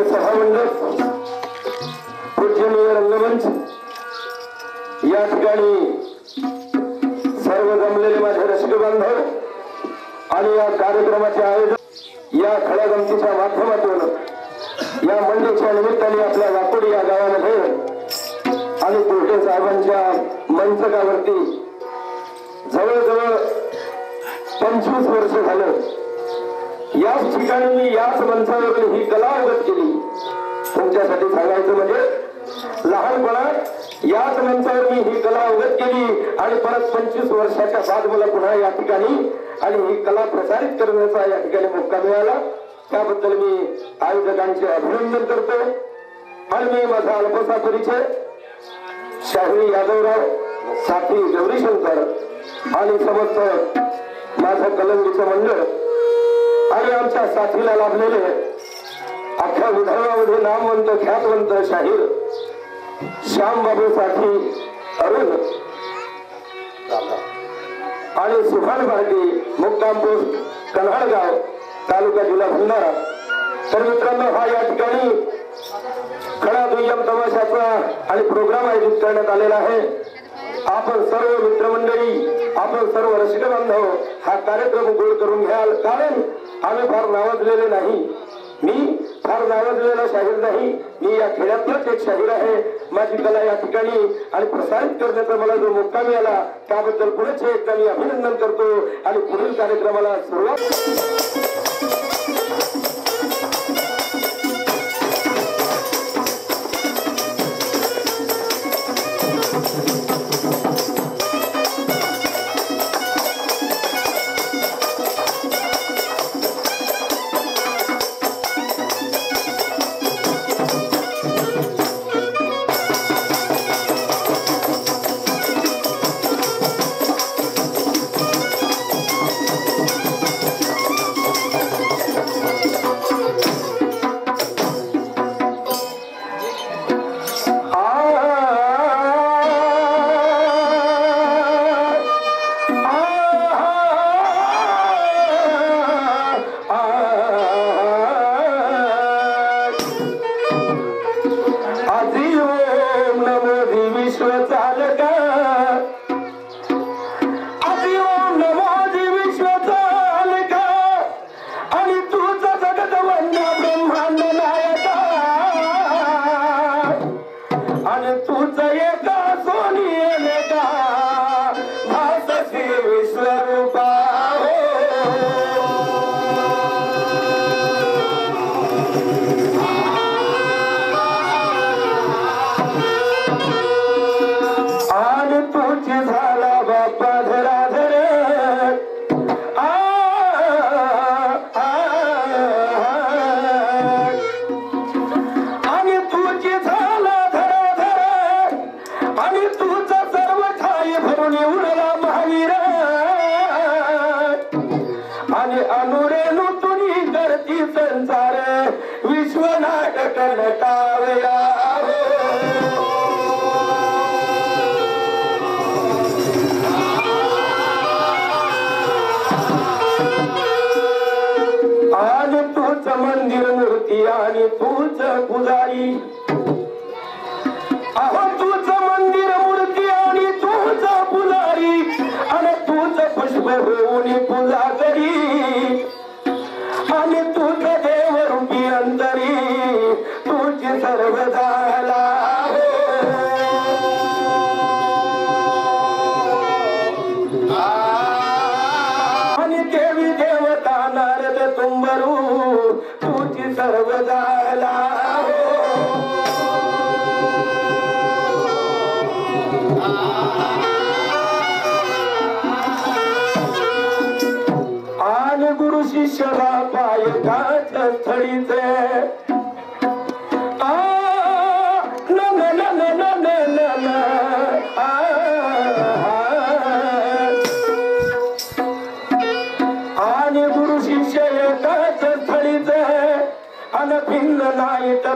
पूज्यनीय सभामंडप, पूज्यनीय रंगमंच, या ठिकाणी सर्व जमलेले माझे रसिक बांधव आणि या कार्यक्रमाचे आयोजक या खळगमतीच्या माध्यमातून या मंडळाच्या निमित्ताने आपल्या वाकोडी या गावामध्ये आणि कोटे साहेबांच्या मंचकावरती जवळजवळ 25 वर्ष झालं याच ठिकाणी मी याच मंचावर ही कला उगत केली। तुमच्यासाठी सांगायचं म्हणजे लहानपणात याच मंचावर मी ही कला उगत केली आणि परत 25 वर्षाच्या बाद मला पुन्हा या ठिकाणी आणि ही कला प्रसारित करण्याचा या ठिकाणी मौका मिळाला। त्याबद्दल मी आयोजकांचे अभिनंदन करतो। आणि मी माझा अल्पसा परिचय शाहिरी यादवराव, साथी गौरीशंकर आणि समस्त माझं कलंगीचं मंडळ आणि आमच्या साथीला लाभलेले अख्ख्या विदर्भामध्ये नामवंत ख्यातवंत शाहीर श्यामबाबू साथी अरुण आणि सुभान भारती, मुक्काम पोस्ट कन्हाळगाव, तालुका जिल्हा भंडारा। तर मित्रांनो, हा या ठिकाणी खडा दुय्यम तमाशाचा आणि प्रोग्राम आयोजित करण्यात आलेला आहे। आपण सर्व मित्रमंडळी, आपण सर्व रसिक बांधव हा कार्यक्रम गोड करून घ्याल, कारण आम्ही फार नावाजलेले नाही। मी फार नावाजलेला शाहीर नाही, मी या खेड्यातलाच एक शाहीर आहे। माझी कला या ठिकाणी आणि प्रसारित करण्याचा मला जो मौका मिळाला त्याबद्दल पुढे एकदा मी अभिनंदन करतो आणि पुढील कार्यक्रमाला सुरुवात।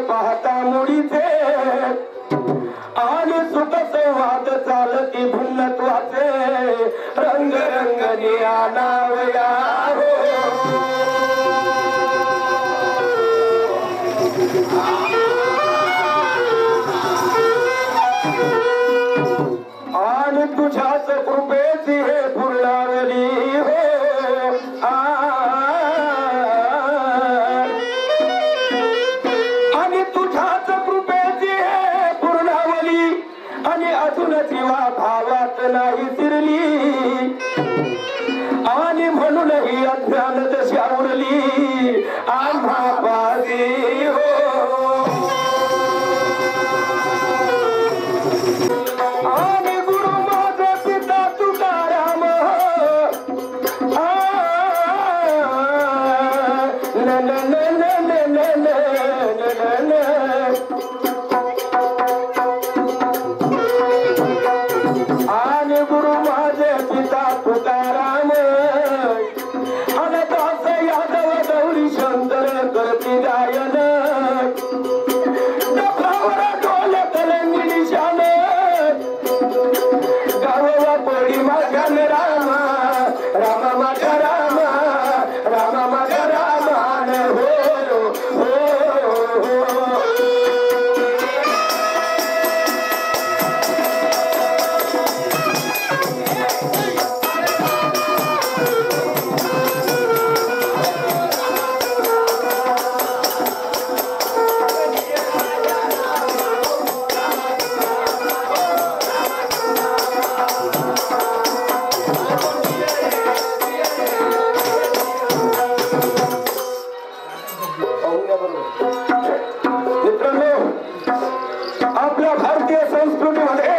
पाहता मुळीचे आणि सुख संवाद चालती भिन्नत्वाचे रंग रंगनी आणावया हो। आणि गुरु माझे पिता तुकाराम आणि दास यादव गौरी शंकर करती गायन डफावर डोले तले निशान गावा पोळी माझ्या रामा रामा माझ्या रामा रामा माझ्या रामान हो हो हो मित्रांनो, आपल्या भारतीय संस्कृतीमध्ये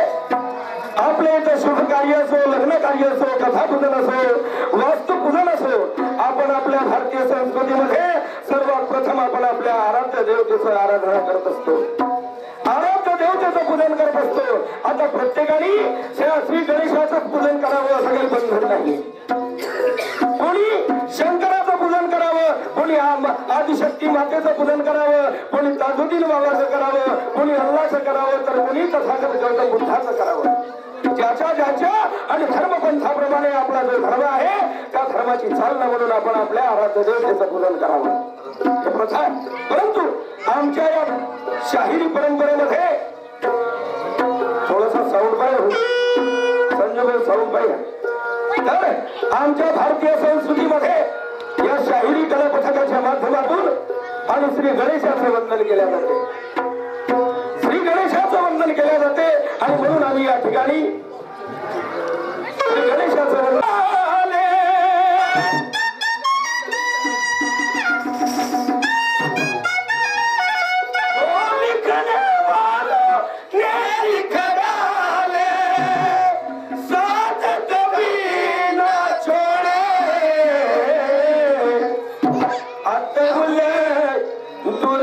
आपल्या इथं शुभ कार्य असो, लग्न कार्य असो, कथापूजन असो, वास्तुपूजन असो, आपण आपल्या भारतीय संस्कृतीमध्ये सर्वात प्रथम आपण आपल्या आराध्य देवतेचं आराधना करत असतो, आराध्य देवतेचं पूजन करत असतो. आता प्रत्येकाने श्री गणेशाचं पूजन करावं असं काही बंधन नाही. कोणी शंकराचं पूजन करावं, कोणी आदिशक्ती मातेचं पूजन करावं, कोणी ताजुद्दीन बाबाचं करावं, कोणी अल्लाचं करावं, तर कोणी तथागत गौतम बुद्धाचं करावं. ज्याच्या ज्याच्या आणि धर्मपंथाप्रमाणे आपला जो धर्म आहे त्या धर्माची चालना म्हणून आपण आपल्या आराध्य देवतेचं पूजन करावं हे प्रथा आहे. परंतु आमच्या या शाहिरी परंपरेमध्ये थोडासा साऊंड पाहिजे, संजय साऊंड पाहिजे. तर आमच्या भारतीय संस्कृतीमध्ये या शाहिरी कला पथकाच्या माध्यमातून आणि श्री गणेशाचे वंदन केले जाते, श्री गणेशाचं वंदन केले जाते. आणि म्हणून आम्ही या ठिकाणी श्री गणेशाचं वंदन दूर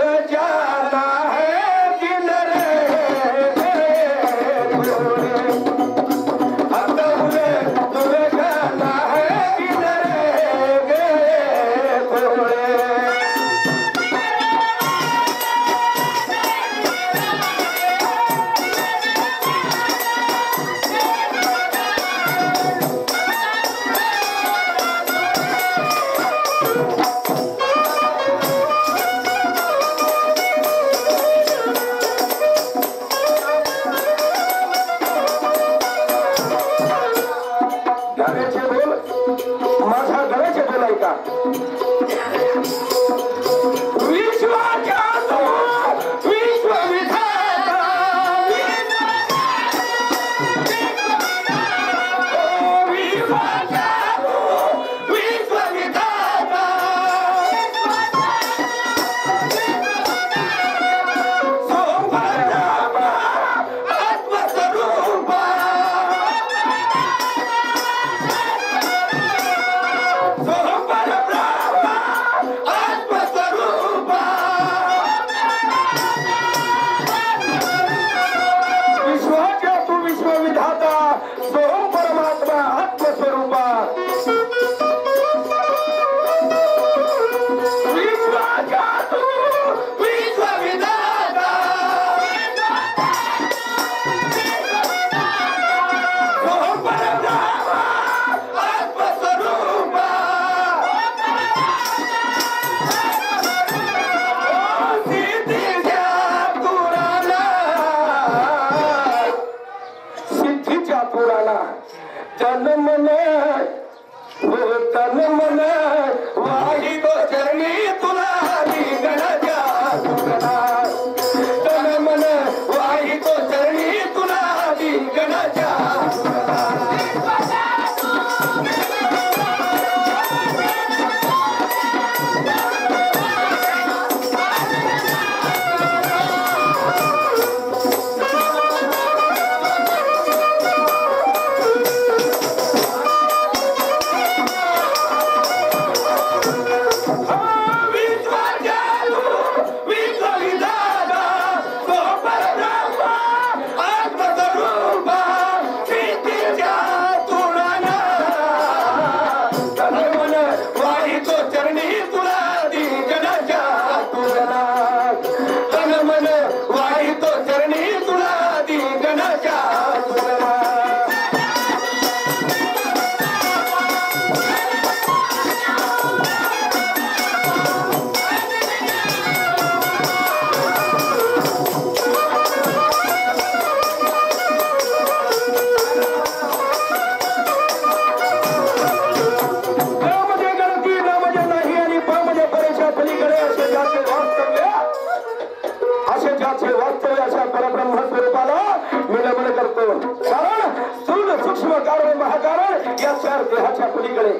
देहाच्या पलीकडे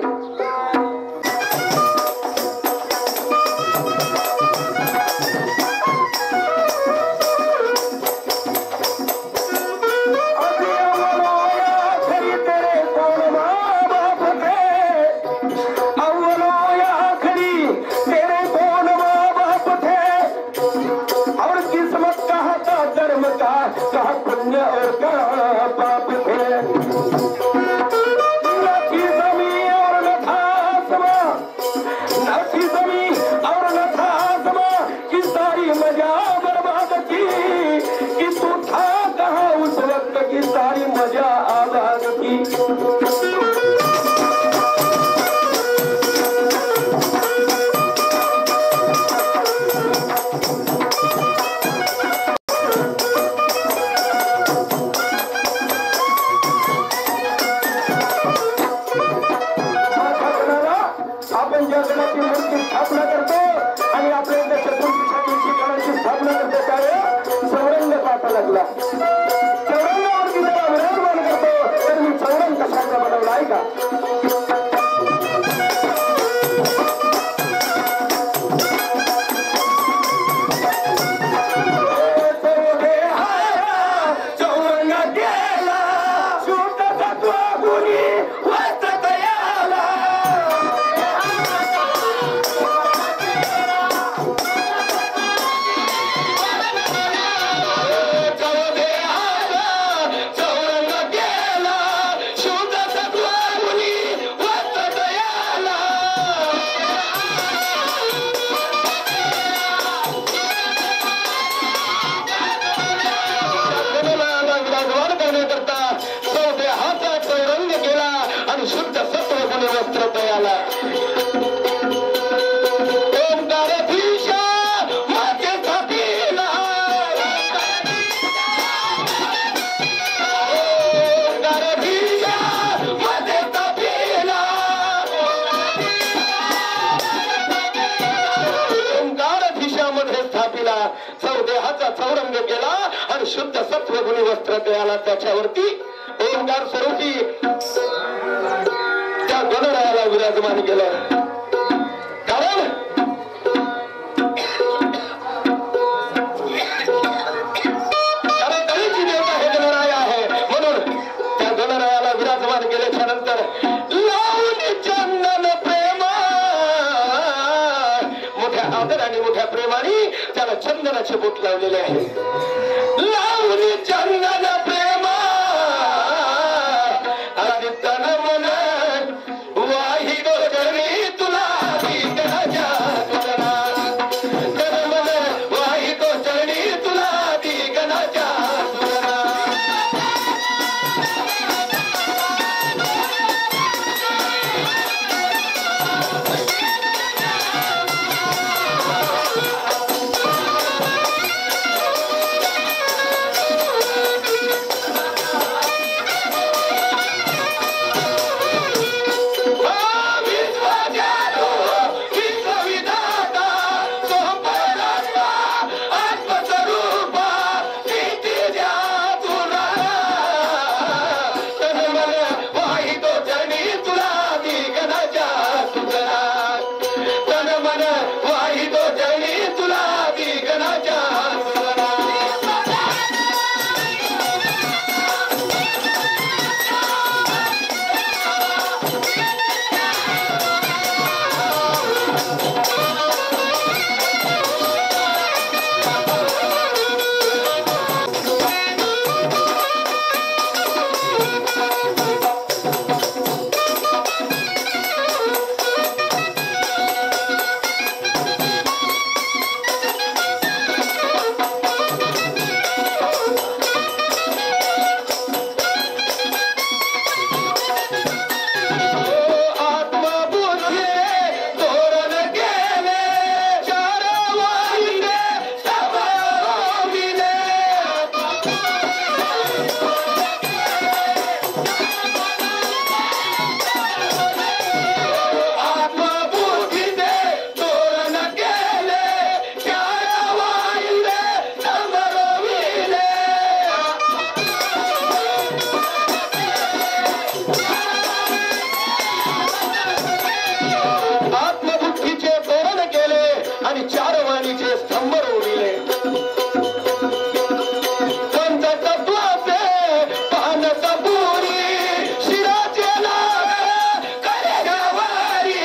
चौरंग केला आणि शुद्ध सत्व गुणी वस्त्र द्यायला त्याच्यावरती ओंकार स्वरूपी त्या गणरायाला विराजमान केलं. कारण गणेशची देवता हे गणराय आहे म्हणून त्या गणरायाला विराजमान केल्याच्या नंतर लावून चंदन प्रेमा मोठ्या आदर आणि मोठ्या प्रेमाने त्याला चंदनाचे बोट लावलेले आहे. लावणी चंदन प्रेमा आणि तन मन वाही गोचरी तुला दीगनाच्या तुलना तन मन वाही गोचरी तुला दीगनाच्या तुलना. चार वाणीचे स्तंभ रोविले पंचतत्वाचे पान कपुरी शिराचे नाग करे गवारी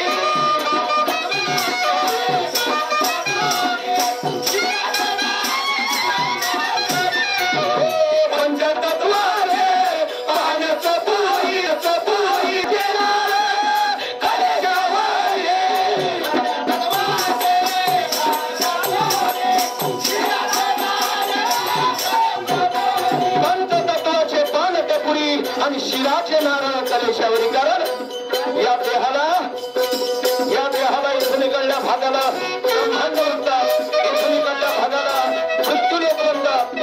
पंचतत्वाचे पान कपुरी कपुरी करे गवारी पंचतत्वाचे पान कपुरी आणि शिराचे नारळ कलेशावरी कारण या देहाला इथून निघाल्या भागाला ब्रह्मांड म्हणतात इथून निघाल्या भागाला मृत्यूलोक म्हणतात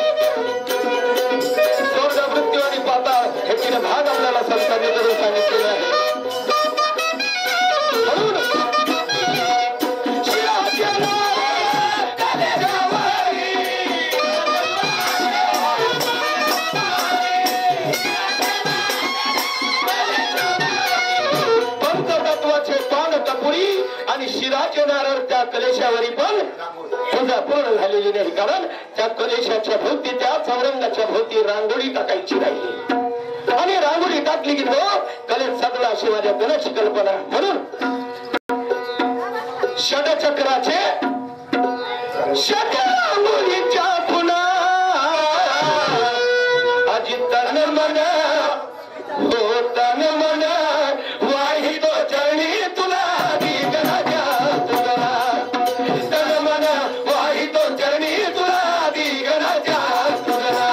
स्वर्ग मृत्यू आणि पाताळ हे तीन भाग आपल्याला संतांनी करून सांगितलेले आहे म्हणून शिराचे नारळ कलेशावरी पंचतत्वाचे पान कपुरी आणि शिराचे नारळ त्या कलेशावरी पण पूजा पूर्ण झालेली नाही कारण त्या कलेशाच्या भोवती त्या चौरंगाच्या भोवती रांगोळी टाकायची राहिली आणि रांगोळी टाकली की तो कलेत सगळा अशी माझ्या गणाची कल्पना म्हणून षडचक्राचे षटरांगोळीच्या पुन्हा अजी तन मन हो तन मन वाही तो चरणी तुला दिगराजा तुला तन मन वाही तो चरणी तुला दिगराजा तुला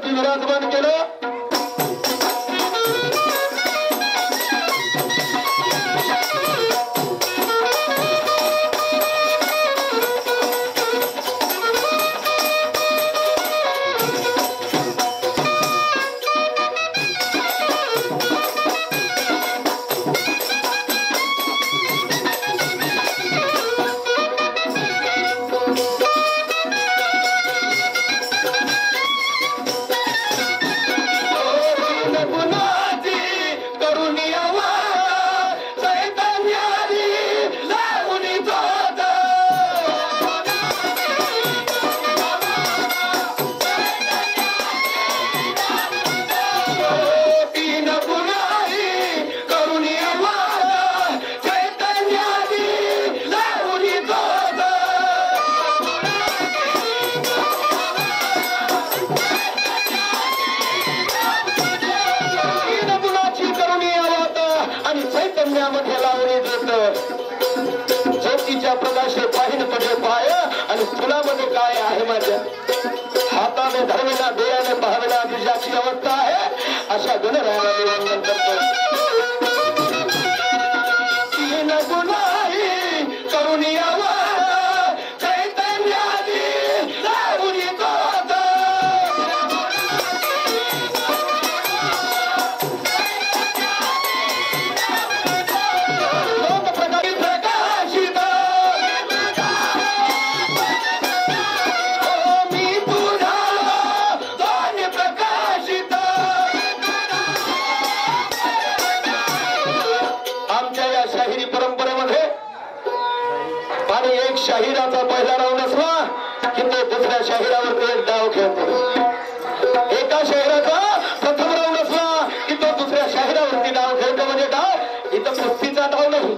विराजमान केलं ज्योतीच्या प्रकाशे पाहिन तुझे पाय आणि फुलामध्ये काय आहे माझ्या हाताने धरलेला डोळ्याने पाहावेला तुझ्याची अवस्था आहे अशा गणरायाला मी वंदन करतो तीन गुणाही करून यावा चैतन्यादी लावून तोच शाहिराचा पहिला राऊंड असला की तो दुसऱ्या शाहिरावर एक डाव खेळतो एका शाहिराचा प्रथम राऊंड असला की तो दुसऱ्या शाहिरावरती डाव खेळतो म्हणजे डाव इथं कुस्तीचा डाव नाही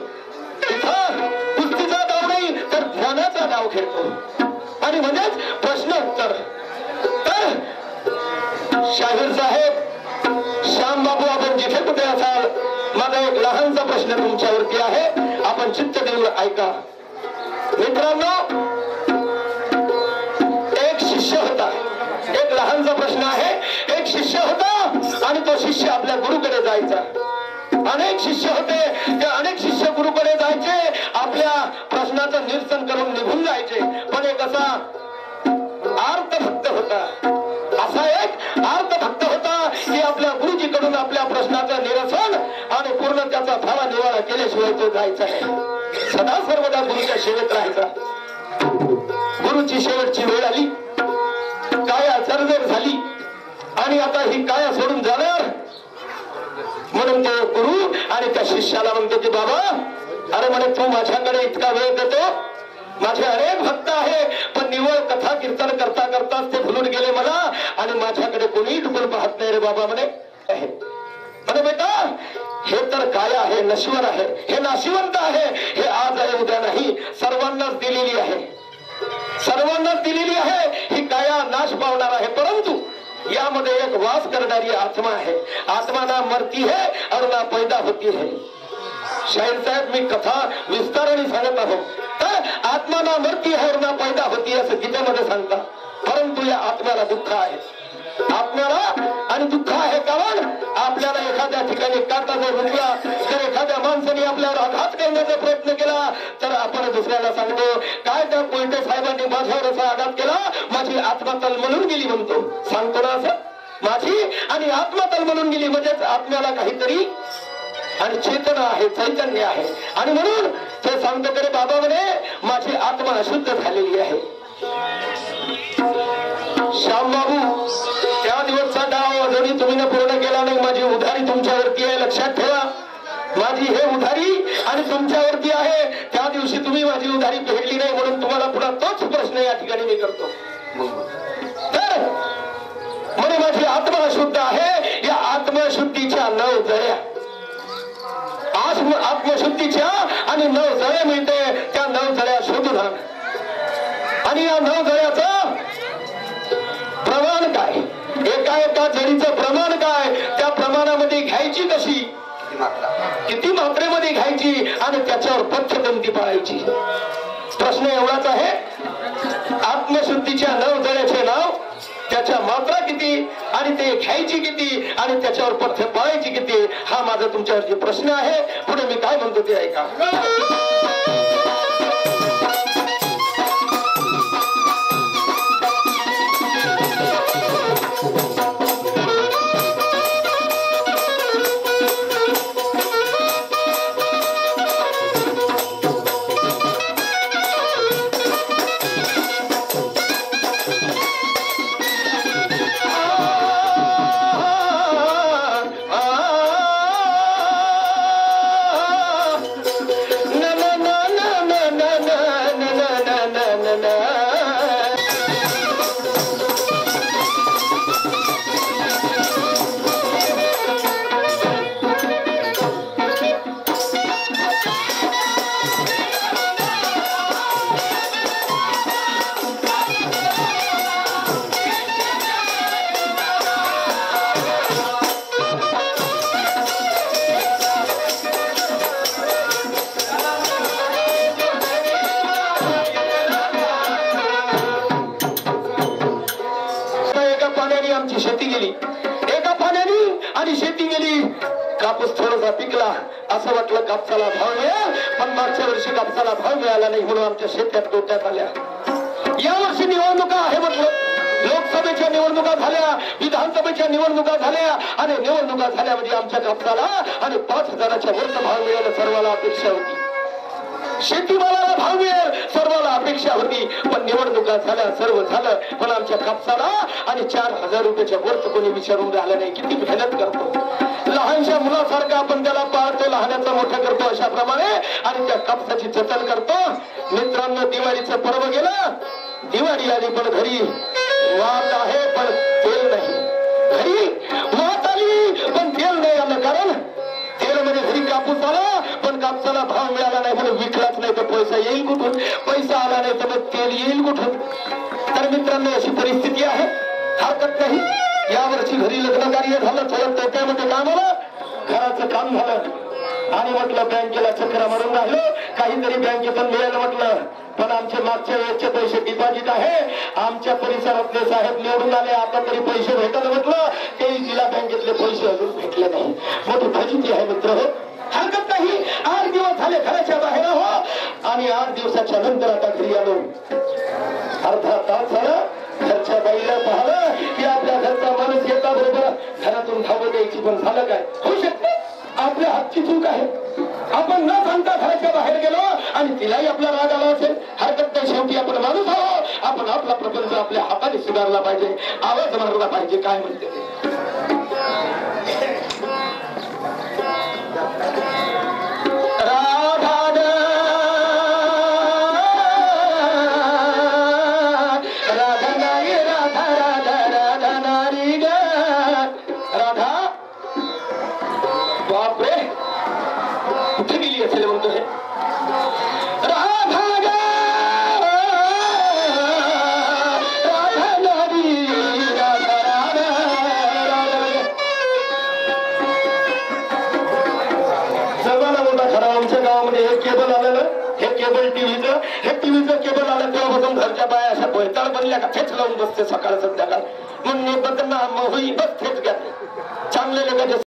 इथं कुस्तीचा डाव नाही खेळतो आणि म्हणजेच प्रश्न उत्तर. तर शाहीर साहेब, श्याम बाबू, आपण जिथे कुठे असाल, माझा एक लहानसा प्रश्न तुमच्यावरती आहे, आपण चित्त देऊन ऐका. मित्रांनो, एक शिष्य होता. एक लहानसा प्रश्न आहे. एक शिष्य होता आणि तो शिष्य आपल्या गुरुकडे जायचा. अनेक शिष्य होते. ते अनेक शिष्य गुरुकडे जायचे, आपल्या प्रश्नाचं निरसन करून निघून जायचे. पण एक असा आर्त भक्त होता. असा एक आर्त भक्त होता की आपल्या गुरुजीकडून आपल्या प्रश्नाचं निरसन आणि पूर्ण त्याचा भावा निवाडा केल्याशिवाय तो जायचा नाही. सदा सर्वदा गुरुच्या सेवेत राहायचा. गुरुची शेवटची वेळ आली, काया जर्जर झाली आणि आता ही काया सोडून जाणार म्हणून ते गुरु आणि त्या शिष्याला म्हणतो की बाबा, अरे म्हणे तू माझ्याकडे इतका वेळ देतो, माझे अनेक भक्त आहे, पण निवळ कथा कीर्तन करता करताच ते भुलून गेले मला आणि माझ्याकडे कोणी डुकून पाहत नाही रे बाबा म्हणे. म्हणे बेटा, हे तर काय आहे, नश्वर आहे, हे नाशिवंत आहे, हे आज आहे उद्या नाही, सर्वांनाच दिलेली आहे. सर्वांनाच दिलेली आहे. ही काया नाश पावणार आहे, परंतु यामध्ये एक वास करणारी आत्मा आहे. आत्मा ना मरती है और ना पैदा होती है. शाहीर साहेब, मी कथा विस्ताराने सांगत आहोत. तर आत्मा ना मरती है और ना पैदा होती है असं गीतेमध्ये सांगतात. परंतु या आत्म्याला दुःख आहे. आत्म्याला आणि दुःख आहे, कारण आपल्याला एखाद्या ठिकाणी काटा जर रुजला, तर एखाद्या माणसाने आपल्यावर आघात करण्याचा प्रयत्न केला तर आपण दुसऱ्याला सांगतो, काय त्या कोयटे साहेबांनी माझ्यावर असा आघात केला, माझी आत्मा तलमलून गेली म्हणतो. सांगतो ना असं, माझी आणि आत्मा तलमलून गेली. म्हणजेच आत्म्याला काहीतरी आणि चेतना आहे, चैतन्य आहे. आणि म्हणून ते सांगतो की बाबा म्हणे माझी आत्मा अशुद्ध झालेली आहे. श्याम बाबू, त्या दिवसचा डाव अजूनही तुम्ही पूर्ण केला नाही. माझी उधारी तुमच्यावरती आहे, लक्षात ठेवा. माझी हे उधारी आणि तुमच्यावरती आहे. त्या दिवशी तुम्ही माझी उधारी फेडली नाही, म्हणून तुम्हाला पुन्हा तोच प्रश्न या ठिकाणी मी करतो. तर म्हणे माझी आत्मा अशुद्ध आहे. या आत्मशुद्धीच्या 9 जळ्या, आत्मशुद्धीच्या आणि 9 जळे मिळते. त्या 9 जळ्या शोधून आण. आणि या 9 जळ्याचं प्रमाण काय, एका एका जळीचं प्रमाण काय, त्या प्रमाणामध्ये घ्यायची कशी, किती मात्रेमध्ये घ्यायची आणि त्याच्यावर पथ्यपंथी पाळायची. प्रश्न एवढाच आहे. आत्मशुद्धीच्या 9 जळ्याचे नाव, त्याच्या मात्रा किती आणि ते घ्यायची किती आणि त्याच्यावर पथ्य पाळायची किती, हा माझा तुमच्यावरती प्रश्न आहे. पुढे मी काय म्हणतो ते ऐका. शेती गेली, एका पाण्याने आणि शेती गेली. कापूस थोडासा पिकला, असं वाटलं कापसाला भाव मिळेल, पण मागच्या वर्षी कापसाला भाव मिळाला नाही, म्हणून आमच्या शेत्यात तोट्यात आल्या. या वर्षी निवडणुका आहे म्हटलं, लोकसभेच्या निवडणुका झाल्या, विधानसभेच्या निवडणुका झाल्या आणि निवडणुका झाल्या म्हणजे आमच्या कापसाला आणि 5,000च्या वरचा भाव मिळायला सर्वांना अपेक्षा होती. शेतीमालाला भाव मिळेल सर्वांना अपेक्षा होती, पण निवडणुका झाल्या, सर्व झालं, पण आमच्या कापसाला आणि 4,000 रुपयाच्या वरच कोणी विचारून राहिलं नाही. किती मेहनत करतो, लहानशा मुलासारखं आपण त्याला पाळतो, लहानाचा मोठा करतो अशा प्रमाणे आणि त्या कापसाची जतन करतो. मित्रांनो, दिवाळीचं पर्व गेलं, दिवाळी आली पण घरी वात आहे पण तेल नाही. घरी वात आली पण तेल नाही आलं, कारण तेल म्हणजे घरी कापूस आला पण कापसाला भाव मिळाला नाही म्हणून विकलाच नाही तर पैसा येईल कुठून, पैसा आला नाही तर मग तेल येईल कुठून. तर मित्रांनो अशी परिस्थिती आहे. हरकत नाही, यावर्षी घरी लग्न कार्य झालं, थोडं त्यामध्ये काम आलं, घराचं काम झालं आणि म्हटलं बँकेला चक्रा मारून राहिलो, काहीतरी बँकेतून मिळेल म्हटलं. पण आमचे मागच्या वेळेचे पैसे डिपॉझिट आहे, आमच्या परिसरातले साहेब निवडून आले, आता तरी पैसे भेटत म्हटलं. ते जिल्हा बँकेतले पैसे अजून भेटले नाही. मोठी फजिती आहे मित्र हो. हरकत नाही, 8 दिवस झाले घराच्या बाहेर हो आणि 8 दिवसाच्या नंतर आता घरी आलो. अर्धा तास झाला, घरच्या बाईला पाहिलं की आपल्या घरचा माणूस येता बरोबर घरातून धावत द्यायची. पण झालं काय, होऊ शकते आपल्या हातची चूक आहे. आपण न सांगता घराच्या बाहेर गेलो आणि तिलाही आपला राग आला असेल. हरकत नाही, शेवटी आपण माणूस आहोत. आपण आपला प्रपंच आपल्या हाताने सुधारला पाहिजे, आवाज मारला पाहिजे. काय म्हणते टीव्हीचं केबल आलं तेव्हापासून घरच्या बाया अशा बैताळ बनल्या का थेच लावून बसते सकाळ संध्याकाळ. म्हणून बदनाम होई बस थेच घ्या चांगले लोक